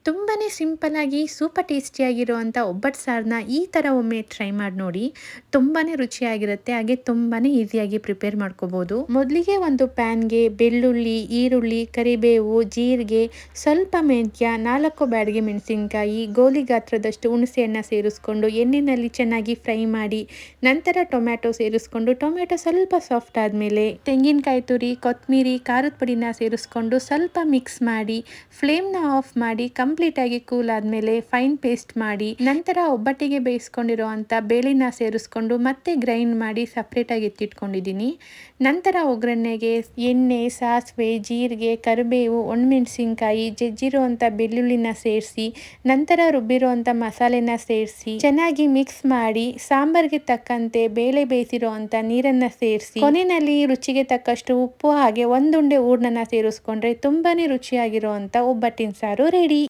ತುಂಬಾ ಸಿಂಪಲ್ಲಾಗಿ ಸೂಪರ್ ಟೇಸ್ಟಿಯಾಗಿರುವಂಥ ಒಬ್ಬಟ್ಟು ಸಾರನ್ನ ಈ ಥರ ಒಮ್ಮೆ ಟ್ರೈ ಮಾಡಿ ನೋಡಿ. ತುಂಬಾ ರುಚಿಯಾಗಿರುತ್ತೆ, ಹಾಗೆ ತುಂಬಾ ಈಸಿಯಾಗಿ ಪ್ರಿಪೇರ್ ಮಾಡ್ಕೋಬೋದು. ಮೊದಲಿಗೆ ಒಂದು ಪ್ಯಾನ್ಗೆ ಬೆಳ್ಳುಳ್ಳಿ, ಈರುಳ್ಳಿ, ಕರಿಬೇವು, ಜೀರಿಗೆ, ಸ್ವಲ್ಪ ಮೆಂತ್ಯ, 4 ಬ್ಯಾಡಗಿ ಮೆಣಸಿನ್ಕಾಯಿ, ಗೋಲಿ ಗಾತ್ರದಷ್ಟು ಹುಣಸೆಹಣ್ಣು ಸೇರಿಸ್ಕೊಂಡು ಎಣ್ಣೆಯಲ್ಲಿ ಚೆನ್ನಾಗಿ ಫ್ರೈ ಮಾಡಿ, ನಂತರ ಟೊಮ್ಯಾಟೊ ಸೇರಿಸ್ಕೊಂಡು ಟೊಮ್ಯಾಟೊ ಸ್ವಲ್ಪ ಸಾಫ್ಟ್ ಆದಮೇಲೆ ತೆಂಗಿನಕಾಯಿ ತುರಿ, ಕೊತ್ತಂಬರಿ, ಖಾರದ ಪುಡಿನ ಸೇರಿಸ್ಕೊಂಡು ಸ್ವಲ್ಪ ಮಿಕ್ಸ್ ಮಾಡಿ ಫ್ಲೇಮ್ನ ಆಫ್ ಮಾಡಿ ಕಂಪ್ಲೀಟಾಗಿ ಕೂಲ್ ಆದಮೇಲೆ ಫೈನ್ ಪೇಸ್ಟ್ ಮಾಡಿ, ನಂತರ ಒಬ್ಬಟ್ಟಿಗೆ ಬೇಯಿಸ್ಕೊಂಡಿರುವಂಥ ಬೇಳೆನ ಸೇರಿಸ್ಕೊಂಡು ಮತ್ತೆ ಗ್ರೈಂಡ್ ಮಾಡಿ ಸಪ್ರೇಟಾಗಿ ಎತ್ತಿಟ್ಕೊಂಡಿದ್ದೀನಿ. ನಂತರ ಒಗ್ಗರಣೆಗೆ ಎಣ್ಣೆ, ಸಾಸಿವೆ, ಜೀರಿಗೆ, ಕರಿಬೇವು, ಒಣಮೆಣಸಿನ್ಕಾಯಿ, ಜಜ್ಜಿರುವಂಥ ಬೆಳ್ಳುಳ್ಳಿನ ಸೇರಿಸಿ, ನಂತರ ರುಬ್ಬಿರುವಂಥ ಮಸಾಲೆನ ಸೇರಿಸಿ ಚೆನ್ನಾಗಿ ಮಿಕ್ಸ್ ಮಾಡಿ, ಸಾಂಬಾರಿಗೆ ತಕ್ಕಂತೆ ಬೇಳೆ ಬೇಯಿಸಿರುವಂಥ ನೀರನ್ನು ಸೇರಿಸಿ, ಕೊನೆಯಲ್ಲಿ ರುಚಿಗೆ ತಕ್ಕಷ್ಟು ಉಪ್ಪು ಹಾಗೆ ಒಂದುಂಡೆ ಹೂರ್ಣನ ಸೇರಿಸ್ಕೊಂಡ್ರೆ ತುಂಬಾ ರುಚಿಯಾಗಿರುವಂಥ ಒಬ್ಬಟ್ಟಿನ ಸಾರು ರೆಡಿ.